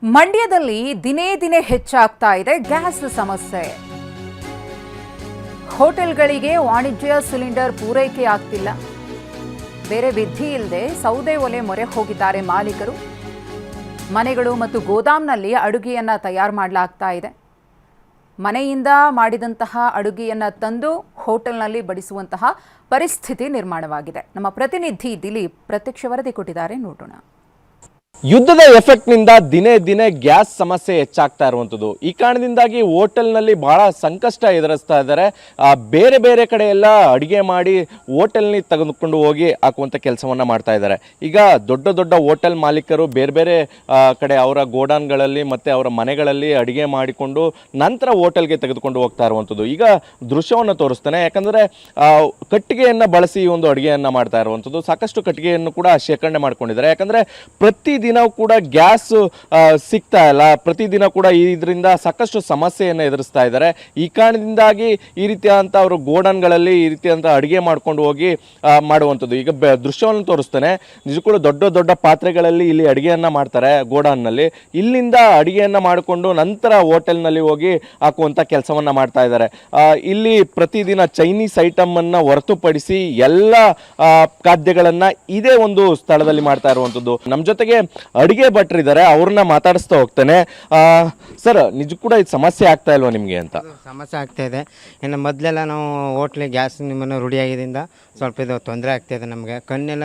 ಮಂಡ್ಯದಲ್ಲಿ ದಿನೇ ದಿನೇ ಹೆಚ್ಚಾಗ್ತಾ ಇದೆ ಗ್ಯಾಸ್ ಸಮಸ್ಯೆ. ಹೋಟೆಲ್ಗಳಿಗೆ ವಾಣಿಜ್ಯ ಸಿಲಿಂಡರ್ ಪೂರೈಕೆ ಆಗ್ತಿಲ್ಲ. ಬೇರೆ ವಿಧಿ ಇಲ್ಲದೆ ಸೌದೆ ಒಲೆ ಮೊರೆ ಹೋಗಿದ್ದಾರೆ ಮಾಲೀಕರು. ಮನೆಗಳು ಮತ್ತು ಗೋದಾಮ್ನಲ್ಲಿ ಅಡುಗೆಯನ್ನ ತಯಾರು ಮಾಡಲಾಗ್ತಾ ಇದೆ. ಮನೆಯಿಂದ ಮಾಡಿದಂತಹ ಅಡುಗೆಯನ್ನ ತಂದು ಹೋಟೆಲ್ನಲ್ಲಿ ಬಡಿಸುವಂತಹ ಪರಿಸ್ಥಿತಿ ನಿರ್ಮಾಣವಾಗಿದೆ. ನಮ್ಮ ಪ್ರತಿನಿಧಿ ದಿಲೀಪ್ ಪ್ರತ್ಯಕ್ಷ ವರದಿ ಕೊಟ್ಟಿದ್ದಾರೆ, ನೋಡೋಣ. ಯುದ್ಧದ ಎಫೆಕ್ಟ್ನಿಂದ ದಿನೇ ದಿನೇ ಗ್ಯಾಸ್ ಸಮಸ್ಯೆ ಹೆಚ್ಚಾಗ್ತಾ ಇರುವಂಥದ್ದು. ಈ ಕಾರಣದಿಂದಾಗಿ ಹೋಟೆಲ್ನಲ್ಲಿ ಬಹಳ ಸಂಕಷ್ಟ ಎದುರಿಸ್ತಾ ಇದ್ದಾರೆ. ಬೇರೆ ಬೇರೆ ಕಡೆ ಎಲ್ಲ ಅಡುಗೆ ಮಾಡಿ ಹೋಟೆಲ್ನಿ ತೆಗೆದುಕೊಂಡು ಹೋಗಿ ಹಾಕುವಂಥ ಕೆಲಸವನ್ನು ಮಾಡ್ತಾ ಇದ್ದಾರೆ. ಈಗ ದೊಡ್ಡ ದೊಡ್ಡ ಹೋಟೆಲ್ ಮಾಲೀಕರು ಬೇರೆ ಬೇರೆ ಕಡೆ ಅವರ ಗೋಡಾನ್ಗಳಲ್ಲಿ ಮತ್ತು ಅವರ ಮನೆಗಳಲ್ಲಿ ಅಡುಗೆ ಮಾಡಿಕೊಂಡು ನಂತರ ಹೋಟೆಲ್ಗೆ ತೆಗೆದುಕೊಂಡು ಹೋಗ್ತಾ ಇರುವಂಥದ್ದು. ಈಗ ದೃಶ್ಯವನ್ನು ತೋರಿಸ್ತಾನೆ. ಯಾಕಂದರೆ ಕಟ್ಟಿಗೆಯನ್ನು ಬಳಸಿ ಈ ಒಂದು ಅಡುಗೆಯನ್ನು ಮಾಡ್ತಾ ಇರುವಂಥದ್ದು. ಸಾಕಷ್ಟು ಕಟ್ಟಿಗೆಯನ್ನು ಕೂಡ ಶೇಖರಣೆ ಮಾಡ್ಕೊಂಡಿದ್ದಾರೆ. ಯಾಕಂದರೆ ಪ್ರತಿದಿನ ಕೂಡ ಗ್ಯಾಸ್ ಸಿಗ್ತಾ ಇಲ್ಲ. ಪ್ರತಿದಿನ ಕೂಡ ಇದರಿಂದ ಸಾಕಷ್ಟು ಸಮಸ್ಯೆಯನ್ನು ಎದುರಿಸ್ತಾ ಇದ್ದಾರೆ. ಈ ಕಾರಣದಿಂದಾಗಿ ಈ ರೀತಿಯಾದಂಥ ಅವರು ಗೋಡನ್ಗಳಲ್ಲಿ ಈ ರೀತಿಯಾದಂಥ ಅಡುಗೆ ಮಾಡ್ಕೊಂಡು ಹೋಗಿ ಮಾಡುವಂಥದ್ದು. ಈಗ ದೃಶ್ಯವನ್ನು ತೋರಿಸ್ತಾನೆ. ನಿಜಕ್ಕೂ ದೊಡ್ಡ ದೊಡ್ಡ ಪಾತ್ರೆಗಳಲ್ಲಿ ಇಲ್ಲಿ ಅಡುಗೆಯನ್ನು ಮಾಡ್ತಾರೆ ಗೋಡನ್ನಲ್ಲಿ. ಇಲ್ಲಿಂದ ಅಡುಗೆಯನ್ನು ಮಾಡಿಕೊಂಡು ನಂತರ ಹೋಟೆಲ್ನಲ್ಲಿ ಹೋಗಿ ಹಾಕುವಂಥ ಕೆಲಸವನ್ನು ಮಾಡ್ತಾ ಇದ್ದಾರೆ. ಇಲ್ಲಿ ಪ್ರತಿದಿನ ಚೈನೀಸ್ ಐಟಮನ್ನು ಹೊರತುಪಡಿಸಿ ಎಲ್ಲ ಖಾದ್ಯಗಳನ್ನು ಇದೇ ಒಂದು ಸ್ಥಳದಲ್ಲಿ ಮಾಡ್ತಾ ಇರುವಂಥದ್ದು. ನಮ್ಮ ಜೊತೆಗೆ ಅಡುಗೆ ಭಟ್ರಿದ್ದಾರೆ, ಅವ್ರನ್ನ ಮಾತಾಡಿಸ್ತಾ ಹೋಗ್ತಾನೆ. ಸರ್, ನಿಜ ಕೂಡ ಇದು ಸಮಸ್ಯೆ ಆಗ್ತಾ ಇಲ್ವಾ ನಿಮಗೆ ಅಂತ? ಸಮಸ್ಯೆ ಆಗ್ತಾ ಇದೆ. ಇನ್ನು ಮೊದಲೆಲ್ಲ ನಾವು ಹೋಟ್ಲಿಗೆ ಗ್ಯಾಸ್ ನಿಮ್ಮನ್ನು ರೂಢಿಯಾಗಿದ್ದರಿಂದ ಸ್ವಲ್ಪ ಇದು ತೊಂದರೆ ಆಗ್ತಾಯಿದೆ ನಮಗೆ. ಕಣ್ಣೆಲ್ಲ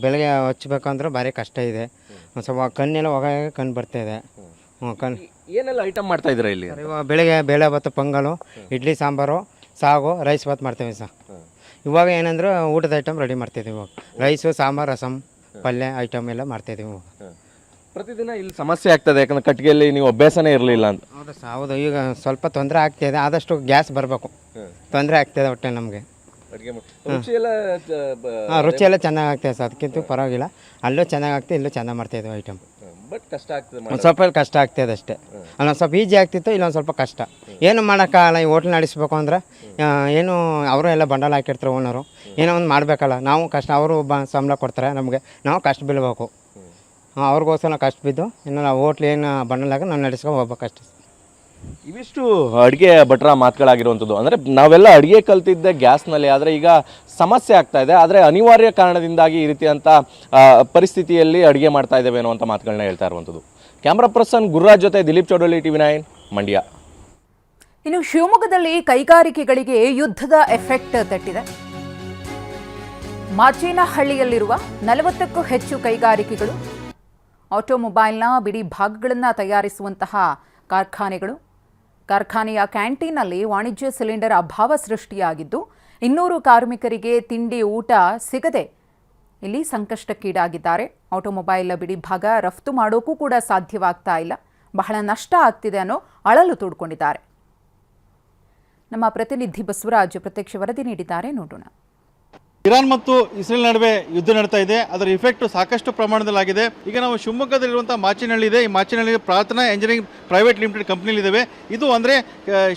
ಬೆಳಗ್ಗೆ ಹಚ್ಬೇಕಂದ್ರೆ ಭಾರಿ ಕಷ್ಟ ಇದೆ. ಸ್ವಲ್ಪ ಕಣ್ಣೆಲ್ಲ ಹೊಗೆ ಕಣ್ಣು ಬರ್ತಾಯಿದೆ. ಏನೆಲ್ಲ ಐಟಮ್ ಮಾಡ್ತಾ ಇದ್ದೀರಾ ಇಲ್ಲಿ? ಇವಾಗ ಬೆಳಗ್ಗೆ ಬೇಳೆ ಭಾತು, ಪೊಂಗಲು, ಇಡ್ಲಿ ಸಾಂಬಾರು, ಸಾಗು, ರೈಸ್ ಭಾತ್ ಮಾಡ್ತೇವೆ ಸರ್. ಇವಾಗ ಏನಂದ್ರೆ ಊಟದ ಐಟಮ್ ರೆಡಿ ಮಾಡ್ತಿದ್ದೀವಿ. ಇವಾಗ ರೈಸು, ಸಾಂಬಾರು, ರಸಮ್, ಪಲ್ಯ ಐಟಮ್ ಎಲ್ಲ ಮಾಡ್ತಾಯಿದ್ದೀವಿ. ಪ್ರತಿದಿನ ಇಲ್ಲಿ ಸಮಸ್ಯೆ ಆಗ್ತದೆ. ಯಾಕಂದ್ರೆ ಕಟ್ಟಿಗೆಯಲ್ಲಿ ನೀವು ಅಭ್ಯಾಸನೇ ಇರಲಿಲ್ಲ ಅಂತ. ಹೌದು ಸರ್, ಹೌದು. ಈಗ ಸ್ವಲ್ಪ ತೊಂದರೆ ಆಗ್ತಾಯಿದೆ. ಆದಷ್ಟು ಗ್ಯಾಸ್ ಬರಬೇಕು. ತೊಂದರೆ ಆಗ್ತಾಯಿದೆ ಒಟ್ಟೆ ನಮಗೆ. ರುಚಿ ಎಲ್ಲ ಚೆನ್ನಾಗಿ ಆಗ್ತಾಯಿದೆ ಸರ್. ಅದಕ್ಕಿಂತ ಪರವಾಗಿಲ್ಲ. ಅಲ್ಲೂ ಚೆನ್ನಾಗಿ ಆಗ್ತದೆ, ಇಲ್ಲೂ ಚೆನ್ನಾಗಿ ಮಾಡ್ತಾಯಿದ್ವಿ ಐಟಮ್. ಬಟ್ ಕಷ್ಟ ಆಗ್ತದೆ, ಒಂದು ಸ್ವಲ್ಪ ಕಷ್ಟ ಆಗ್ತಾಯಿದೆ ಅಷ್ಟೇ. ಅಲ್ಲೊಂದು ಸ್ವಲ್ಪ ಈಜಿ ಆಗ್ತಿತ್ತು, ಇಲ್ಲೊಂದು ಸ್ವಲ್ಪ ಕಷ್ಟ. ಏನು ಮಾಡೋಕ್ಕಾಗಲ್ಲ. ಈ ಹೋಟ್ಲ್ ನಡೆಸ್ಬೇಕು ಅಂದ್ರೆ ಏನು ಅವರು ಎಲ್ಲ ಬಂಡಲ್ ಹಾಕಿರ್ತಾರೆ ಓನರು. ಏನೋ ಒಂದು ಮಾಡಬೇಕಲ್ಲ. ನಾವು ಕಷ್ಟ, ಅವರು ಸಂಬಳ ಕೊಡ್ತಾರೆ ನಮಗೆ, ನಾವು ಕಷ್ಟ ಬೀಳ್ಬೇಕು. ಅವ್ರಿಗೋಸ್ಕರ ನಾವು ಕಷ್ಟ ಬಿದ್ದು ಇನ್ನು ನಾವು ಹೋಟ್ಲ್ ಏನು ಬಂಡಲಾಗ ನಾವು ನಡೆಸ್ಕೊಂಡು ಹೋಗ್ಬೇಕಷ್ಟೆ. ಇವಿಷ್ಟು ಅಡುಗೆ ಭಟ್ರ ಮಾತುಗಳಾಗಿರುವಂಥದ್ದು. ಅಂದರೆ ನಾವೆಲ್ಲ ಅಡುಗೆ ಕಲ್ತಿದ್ದೆ ಗ್ಯಾಸ್ನಲ್ಲಿ, ಆದರೆ ಈಗ ಸಮಸ್ಯೆ ಆಗ್ತಾ ಇದೆ. ಆದರೆ ಅನಿವಾರ್ಯ ಕಾರಣದಿಂದಾಗಿ ಈ ರೀತಿಯಂಥ ಪರಿಸ್ಥಿತಿಯಲ್ಲಿ ಅಡುಗೆ ಮಾಡ್ತಾ ಇದ್ದೇವೆ ಅನ್ನುವಂಥ ಮಾತುಗಳನ್ನ ಹೇಳ್ತಾ ಇರುವಂಥದ್ದು. ಕ್ಯಾಮ್ರಾ ಪರ್ಸನ್ ಗುರುರಾಜ್ ಜೊತೆ ದಿಲೀಪ್ ಚೌಡಳ್ಳಿ, TV9 ಮಂಡ್ಯ. ಇನ್ನು ಶಿವಮೊಗ್ಗದಲ್ಲಿ ಕೈಗಾರಿಕೆಗಳಿಗೆ ಯುದ್ಧದ ಎಫೆಕ್ಟ್ ತಟ್ಟಿದೆ. ಮಾಚೇನಹಳ್ಳಿಯಲ್ಲಿರುವ 40ಕ್ಕೂ ಹೆಚ್ಚು ಕೈಗಾರಿಕೆಗಳು, ಆಟೋಮೊಬೈಲ್ನ ಬಿಡಿ ಭಾಗಗಳನ್ನು ತಯಾರಿಸುವಂತಹ ಕಾರ್ಖಾನೆಯ ಕ್ಯಾಂಟೀನ್ನಲ್ಲಿ ವಾಣಿಜ್ಯ ಸಿಲಿಂಡರ್ ಅಭಾವ ಸೃಷ್ಟಿಯಾಗಿದ್ದು 200 ಕಾರ್ಮಿಕರಿಗೆ ತಿಂಡಿ ಊಟ ಸಿಗದೆ ಇಲ್ಲಿ ಸಂಕಷ್ಟಕ್ಕೀಡಾಗಿದ್ದಾರೆ. ಆಟೋಮೊಬೈಲ್ ಬಿಡಿ ಭಾಗ ರಫ್ತು ಮಾಡೋಕ್ಕೂ ಕೂಡ ಸಾಧ್ಯವಾಗ್ತಾ ಇಲ್ಲ. ಬಹಳ ನಷ್ಟ ಆಗ್ತಿದೆ ಅನ್ನೋ ಅಳಲು ತೋಡ್ಕೊಂಡಿದ್ದಾರೆ. ನಮ್ಮ ಪ್ರತಿನಿಧಿ ಬಸವರಾಜ್ ಪ್ರತ್ಯಕ್ಷ ವರದಿ ನೀಡಿದ್ದಾರೆ, ನೋಡೋಣ. ಇರಾನ್ ಮತ್ತು ಇಸ್ರೇಲ್ ನಡುವೆ ಯುದ್ಧ ನಡೀತಾ ಇದೆ. ಅದರ ಇಫೆಕ್ಟ್ ಸಾಕಷ್ಟು ಪ್ರಮಾಣದಲ್ಲಾಗಿದೆ. ಈಗ ನಾವು ಶಿವಮೊಗ್ಗದಲ್ಲಿರುವಂಥ ಮಾಚೇನಹಳ್ಳಿ ಇದೆ. ಈ ಮಾಚೇನಹಳ್ಳಿ ಪ್ರಾರ್ಥನಾ ಇಂಜಿನಿಯರಿಂಗ್ ಪ್ರೈವೇಟ್ ಲಿಮಿಟೆಡ್ ಕಂಪ್ನಿಲಿದ್ದಾವೆ. ಇದು ಅಂದರೆ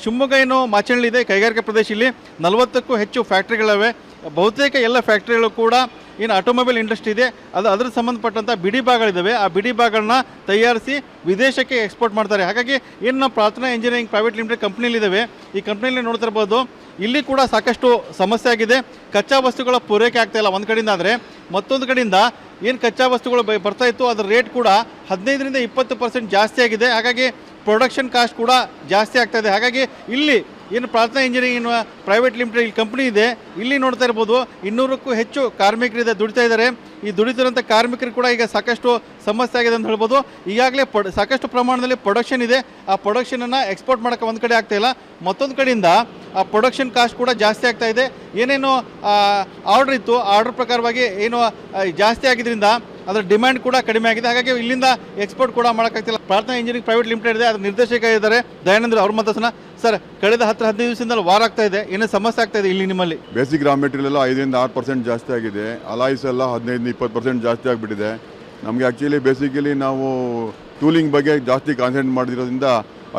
ಶಿವಮೊಗ್ಗ ಏನು ಮಾಚೇನಹಳ್ಳಿ ಇದೆ, ಕೈಗಾರಿಕಾ ಪ್ರದೇಶ. ಇಲ್ಲಿ 40ಕ್ಕೂ ಹೆಚ್ಚು ಫ್ಯಾಕ್ಟ್ರಿಗಳಿವೆ. ಬಹುತೇಕ ಎಲ್ಲ ಫ್ಯಾಕ್ಟ್ರಿಗಳು ಕೂಡ ಏನು ಆಟೋಮೊಬೈಲ್ ಇಂಡಸ್ಟ್ರಿ ಇದೆ, ಅದರ ಸಂಬಂಧಪಟ್ಟಂಥ ಬಿಡಿ ಭಾಗಗಳಿದ್ದಾವೆ. ಆ ಬಿಡಿ ಭಾಗಗಳನ್ನ ತಯಾರಿಸಿ ವಿದೇಶಕ್ಕೆ ಎಕ್ಸ್ಪೋರ್ಟ್ ಮಾಡ್ತಾರೆ. ಹಾಗಾಗಿ ಏನು ನಾವು ಪ್ರಾರ್ಥನಾ ಇಂಜಿನಿಯರಿಂಗ್ ಪ್ರೈವೇಟ್ ಲಿಮಿಟೆಡ್ ಕಂಪ್ನಿಲಿದ್ದಾವೆ, ಈ ಕಂಪ್ನಿಯಲ್ಲಿ ನೋಡ್ತಾ ಇರ್ಬೋದು, ಇಲ್ಲಿ ಕೂಡ ಸಾಕಷ್ಟು ಸಮಸ್ಯೆ ಆಗಿದೆ. ಕಚ್ಚಾ ವಸ್ತುಗಳ ಪೂರೈಕೆ ಆಗ್ತಾ ಇಲ್ಲ ಒಂದು ಕಡೆಯಿಂದ. ಆದರೆ ಮತ್ತೊಂದು ಕಡೆಯಿಂದ ಏನು ಕಚ್ಚಾ ವಸ್ತುಗಳು ಬರ್ತಾ ಇತ್ತು, ಅದರ ರೇಟ್ ಕೂಡ 15ರಿಂದ 20% ಜಾಸ್ತಿ ಆಗಿದೆ. ಹಾಗಾಗಿ ಪ್ರೊಡಕ್ಷನ್ ಕಾಸ್ಟ್ ಕೂಡ ಜಾಸ್ತಿ ಆಗ್ತಾ ಇದೆ. ಹಾಗಾಗಿ ಇಲ್ಲಿ ಏನು ಪ್ರಾರ್ಥನಾ ಇಂಜಿನಿಯರಿಂಗ್ ಪ್ರೈವೇಟ್ ಲಿಮಿಟೆಡ್ ಕಂಪ್ನಿ ಇದೆ, ಇಲ್ಲಿ ನೋಡ್ತಾ ಇರ್ಬೋದು 200ಕ್ಕೂ ಹೆಚ್ಚು ಕಾರ್ಮಿಕರಿದೆ, ದುಡಿತಾ ಇದ್ದಾರೆ. ಈ ದುಡಿತಿರೋಂಥ ಕಾರ್ಮಿಕರು ಕೂಡ ಈಗ ಸಾಕಷ್ಟು ಸಮಸ್ಯೆ ಆಗಿದೆ ಅಂತ ಹೇಳ್ಬೋದು. ಈಗಾಗಲೇ ಸಾಕಷ್ಟು ಪ್ರಮಾಣದಲ್ಲಿ ಪ್ರೊಡಕ್ಷನ್ ಇದೆ. ಆ ಪ್ರೊಡಕ್ಷನನ್ನು ಎಕ್ಸ್ಪೋರ್ಟ್ ಮಾಡೋಕ್ಕೆ ಒಂದು ಕಡೆ ಆಗ್ತಾ ಇಲ್ಲ. ಮತ್ತೊಂದು ಕಡೆಯಿಂದ ಆ ಪ್ರೊಡಕ್ಷನ್ ಕಾಸ್ಟ್ ಕೂಡ ಜಾಸ್ತಿ ಆಗ್ತಾ ಇದೆ. ಏನೇನು ಆರ್ಡರ್ ಇತ್ತು, ಆರ್ಡರ್ ಪ್ರಕಾರವಾಗಿ ಏನು ಜಾಸ್ತಿ ಆಗಿದ್ದರಿಂದ ಅದರ ಡಿಮ್ಯಾಂಡ್ ಕೂಡ ಕಡಿಮೆ ಆಗಿದೆ. ಹಾಗಾಗಿ ಇಲ್ಲಿಂದ ಎಕ್ಸ್ಪೋರ್ಟ್ ಕೂಡ ಮಾಡೋಕ್ಕಾಗ್ತಿಲ್ಲ. ಪ್ರಾರ್ಥನಾ ಇಂಜಿನಿಯರಿಂಗ್ ಪ್ರೈವೇಟ್ ಲಿಮಿಟೆಡ್ ಇದೆ, ಅದರ ನಿರ್ದೇಶಕ ಇದ್ದಾರೆ ದಯಾನಂದ್ರ, ಅವ್ರ ಮಾತಾಡ್ಸೋಣ. ಸರ್, ಕಳೆದ 10-15 ದಿವಸದಿಂದ ವಾರ ಆಗ್ತಾ ಇದೆ, ಏನೇ ಸಮಸ್ಯೆ ಆಗ್ತಾ ಇದೆ ಇಲ್ಲಿ ನಿಮ್ಮಲ್ಲಿ? ಬೇಸಿಕ್ ರಾ ಮೆಟೀರಿಯಲ್ ಎಲ್ಲ 5-6% ಜಾಸ್ತಿ ಆಗಿದೆ. ಅಲಾಯ್ಸ್ ಎಲ್ಲ 15-20% ಜಾಸ್ತಿ ಆಗಿಬಿಟ್ಟಿದೆ. ನಮಗೆ ಆ್ಯಕ್ಚುಲಿ ಬೇಸಿಕಲಿ ನಾವು ಟೂಲಿಂಗ್ ಬಗ್ಗೆ ಜಾಸ್ತಿ ಕಾನ್ಸಂಟ್ರೇಟ್ ಮಾಡಿರೋದ್ರಿಂದ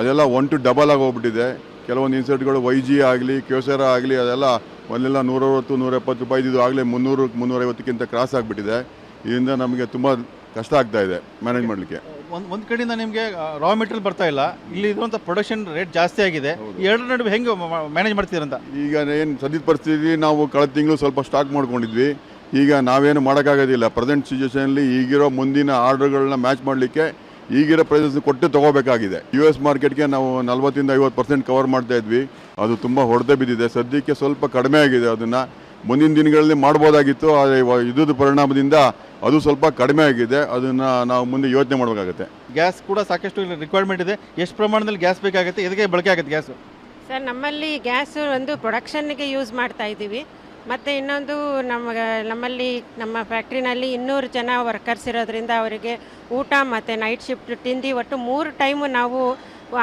ಅದೆಲ್ಲ 1 to ಡಬಲ್ ಆಗಿ ಹೋಗ್ಬಿಟ್ಟಿದೆ. ಕೆಲವೊಂದು ಇನ್ಸರ್ಟ್ಗಳು YG ಆಗಲಿ, ಕ್ಯೋಸೆರಾ ಆಗಲಿ, ಅದೆಲ್ಲ ಒಂದೆಲ್ಲ 160-170 ರೂಪಾಯಿ ಇದ್ದು ಆಗಲೇ 300-350ಕ್ಕಿಂತ ಕ್ರಾಸ್ ಆಗಿಬಿಟ್ಟಿದೆ. ಇದರಿಂದ ನಮಗೆ ತುಂಬ ಕಷ್ಟ ಆಗ್ತಾ ಇದೆ ಮ್ಯಾನೇಜ್ ಮಾಡಲಿಕ್ಕೆ. ಒಂದು ಕಡೆಯಿಂದ ನಿಮಗೆ ರಾ ಮೆಟೀರಿಯಲ್ ಬರ್ತಾ ಇಲ್ಲ, ಇಲ್ಲಿ ಇರುವಂಥ ಪ್ರೊಡಕ್ಷನ್ ರೇಟ್ ಜಾಸ್ತಿ ಆಗಿದೆ. ಈ ಎರಡರ ನಡುವೆ ಹೆಂಗೆ ಮ್ಯಾನೇಜ್ ಮಾಡ್ತೀರಂತ? ಈಗ ಏನು ಸದ್ಯದ ಪರಿಸ್ಥಿತಿ, ನಾವು ಕಳೆದ ತಿಂಗಳು ಸ್ವಲ್ಪ ಸ್ಟಾಕ್ ಮಾಡ್ಕೊಂಡಿದ್ವಿ. ಈಗ ನಾವೇನು ಮಾಡೋಕ್ಕಾಗೋದಿಲ್ಲ. ಪ್ರೆಸೆಂಟ್ ಸಿಚುವೇಷನಲ್ಲಿ ಈಗಿರೋ ಮುಂದಿನ ಆರ್ಡರ್ಗಳನ್ನ ಮ್ಯಾಚ್ ಮಾಡಲಿಕ್ಕೆ ಈಗಿರೋ ಪ್ರೈಸಸ್ ಕೊಟ್ಟು ತೊಗೋಬೇಕಾಗಿದೆ. US ಮಾರ್ಕೆಟ್ಗೆ ನಾವು 40-50% ಕವರ್ ಮಾಡ್ತಾ ಇದ್ವಿ. ಅದು ತುಂಬ ಹೊಡೆದೇ ಬಿದ್ದಿದೆ. ಸದ್ಯಕ್ಕೆ ಸ್ವಲ್ಪ ಕಡಿಮೆ ಆಗಿದೆ. ಅದನ್ನು ಮುಂದಿನ ದಿನಗಳಲ್ಲಿ ಮಾಡ್ಬೋದಾಗಿತ್ತು, ಆದರೆ ಯುದ್ಧದ ಪರಿಣಾಮದಿಂದ ಅದು ಸ್ವಲ್ಪ ಕಡಿಮೆ ಆಗಿದೆ. ಅದನ್ನು ನಾವು ಮುಂದೆ ಯೋಚನೆ ಮಾಡಬೇಕಾಗುತ್ತೆ. ಗ್ಯಾಸ್ ಕೂಡ ಸಾಕಷ್ಟು ರಿಕ್ವೈರ್ಮೆಂಟ್ ಇದೆ. ಎಷ್ಟು ಪ್ರಮಾಣದಲ್ಲಿ ಗ್ಯಾಸ್ ಬೇಕಾಗುತ್ತೆ, ಇದಕ್ಕೆ ಬಳಕೆ ಆಗುತ್ತೆ ಗ್ಯಾಸು? ಸರ್, ನಮ್ಮಲ್ಲಿ ಗ್ಯಾಸು ಒಂದು ಪ್ರೊಡಕ್ಷನ್ಗೆ ಯೂಸ್ ಮಾಡ್ತಾ ಇದ್ದೀವಿ. ಮತ್ತು ಇನ್ನೊಂದು ನಮ್ಮಲ್ಲಿ ನಮ್ಮ ಫ್ಯಾಕ್ಟ್ರಿನಲ್ಲಿ 200 ಜನ ವರ್ಕರ್ಸ್ ಇರೋದ್ರಿಂದ ಅವರಿಗೆ ಊಟ ಮತ್ತು ನೈಟ್ ಶಿಫ್ಟ್ ತಿಂಡಿ ಒಟ್ಟು 3 ಟೈಮು ನಾವು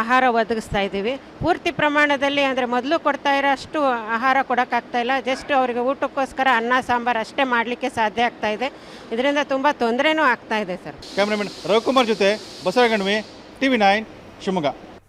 ಆಹಾರ ಒದಗಿಸ್ತಾ ಇದ್ದೀವಿ. ಪೂರ್ತಿ ಪ್ರಮಾಣದಲ್ಲಿ ಅಂದರೆ ಮೊದಲು ಕೊಡ್ತಾ ಇರೋ ಅಷ್ಟು ಆಹಾರ ಕೊಡೋಕ್ಕಾಗ್ತಾಯಿಲ್ಲ. ಜಸ್ಟ್ ಅವರಿಗೆ ಊಟಕ್ಕೋಸ್ಕರ ಅನ್ನ ಸಾಂಬಾರು ಅಷ್ಟೇ ಮಾಡಲಿಕ್ಕೆ ಸಾಧ್ಯ ಆಗ್ತಾ ಇದೆ. ಇದರಿಂದ ತುಂಬ ತೊಂದರೆನೂ ಆಗ್ತಾ ಇದೆ ಸರ್. ಕ್ಯಾಮ್ರಾಮನ್ ರವಿಕುಮಾರ್ ಜೊತೆ ಬಸವಗಣ್ವಿ, TV9 ಶಿವಮೊಗ್ಗ.